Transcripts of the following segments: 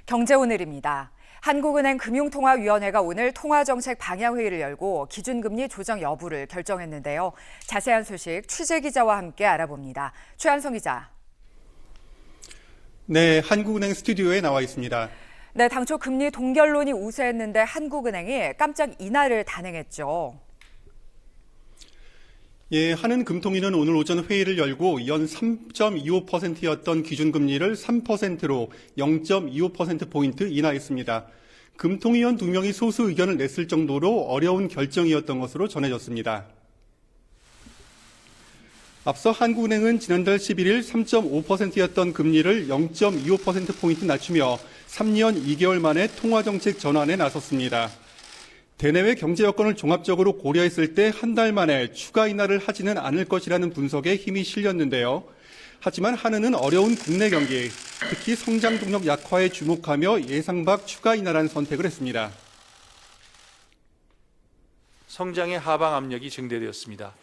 경제오늘입니다. 한국은행 금융통화위원회가 오늘 통화정책 방향회의를 열고 기준금리 조정 여부를 결정했는데요. 자세한 소식 취재기자와 함께 알아봅니다. 최한성 기자. 네, 한국은행 스튜디오에 나와 있습니다. 네, 당초 금리 동결론이 우세했는데 한국은행이 깜짝 인하를 단행했죠. 예, 한은금통위는 오늘 오전 회의를 열고 연 3.25%였던 기준금리를 3%로 0.25%포인트 인하했습니다. 금통위원 2명이 소수 의견을 냈을 정도로 어려운 결정이었던 것으로 전해졌습니다. 앞서 한국은행은 지난달 11일 3.5%였던 금리를 0.25%포인트 낮추며 3년 2개월 만에 통화정책 전환에 나섰습니다. 대내외 경제 여건을 종합적으로 고려했을 때 한 달 만에 추가 인하를 하지는 않을 것이라는 분석에 힘이 실렸는데요. 하지만 한은은 어려운 국내 경기, 특히 성장 동력 약화에 주목하며 예상 밖 추가 인하라는 선택을 했습니다. 성장의 하방 압력이 증대되었습니다.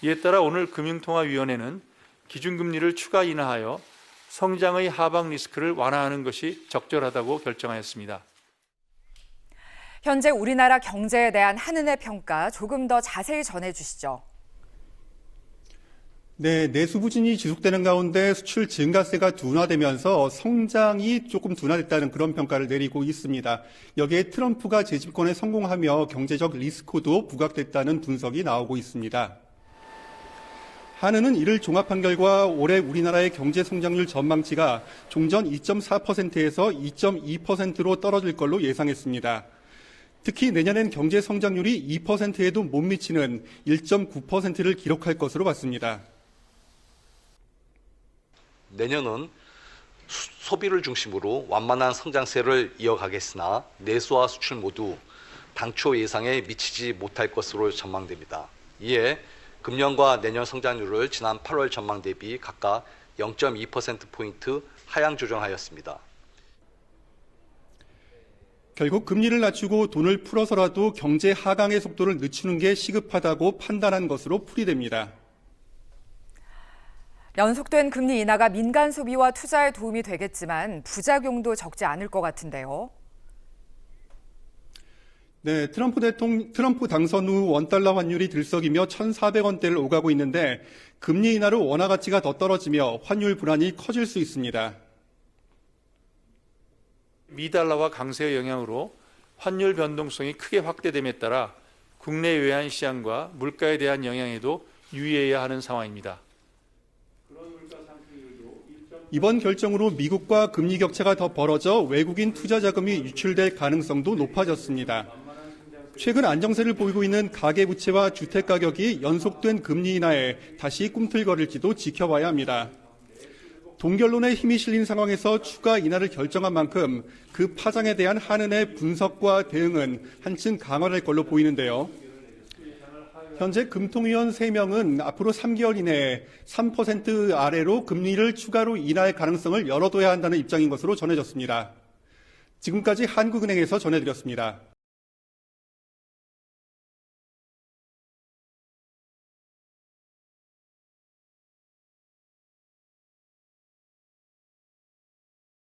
이에 따라 오늘 금융통화위원회는 기준금리를 추가 인하하여 성장의 하방 리스크를 완화하는 것이 적절하다고 결정하였습니다. 현재 우리나라 경제에 대한 한은의 평가 조금 더 자세히 전해주시죠. 네, 내수 부진이 지속되는 가운데 수출 증가세가 둔화되면서 성장이 조금 둔화됐다는 그런 평가를 내리고 있습니다. 여기에 트럼프가 재집권에 성공하며 경제적 리스크도 부각됐다는 분석이 나오고 있습니다. 한은은 이를 종합한 결과 올해 우리나라의 경제 성장률 전망치가 종전 2.4%에서 2.2%로 떨어질 걸로 예상했습니다. 특히 내년엔 경제 성장률이 2%에도 못 미치는 1.9%를 기록할 것으로 봤습니다. 내년은 소비를 중심으로 완만한 성장세를 이어가겠으나 내수와 수출 모두 당초 예상에 미치지 못할 것으로 전망됩니다. 이에 금년과 내년 성장률을 지난 8월 전망 대비 각각 0.2%포인트 하향 조정하였습니다. 결국 금리를 낮추고 돈을 풀어서라도 경제 하강의 속도를 늦추는 게 시급하다고 판단한 것으로 풀이됩니다. 연속된 금리 인하가 민간 소비와 투자에 도움이 되겠지만 부작용도 적지 않을 것 같은데요. 네, 트럼프 당선 후 원달러 환율이 들썩이며 1,400원대를 오가고 있는데 금리 인하로 원화 가치가 더 떨어지며 환율 불안이 커질 수 있습니다. 미달러와 강세의 영향으로 환율 변동성이 크게 확대됨에 따라 국내 외환 시장과 물가에 대한 영향에도 유의해야 하는 상황입니다. 이번 결정으로 미국과 금리 격차가 더 벌어져 외국인 투자 자금이 유출될 가능성도 높아졌습니다. 최근 안정세를 보이고 있는 가계부채와 주택가격이 연속된 금리 인하에 다시 꿈틀거릴지도 지켜봐야 합니다. 동결론에 힘이 실린 상황에서 추가 인하를 결정한 만큼 그 파장에 대한 한은의 분석과 대응은 한층 강화될 걸로 보이는데요. 현재 금통위원 3명은 앞으로 3개월 이내에 3% 아래로 금리를 추가로 인하할 가능성을 열어둬야 한다는 입장인 것으로 전해졌습니다. 지금까지 한국은행에서 전해드렸습니다.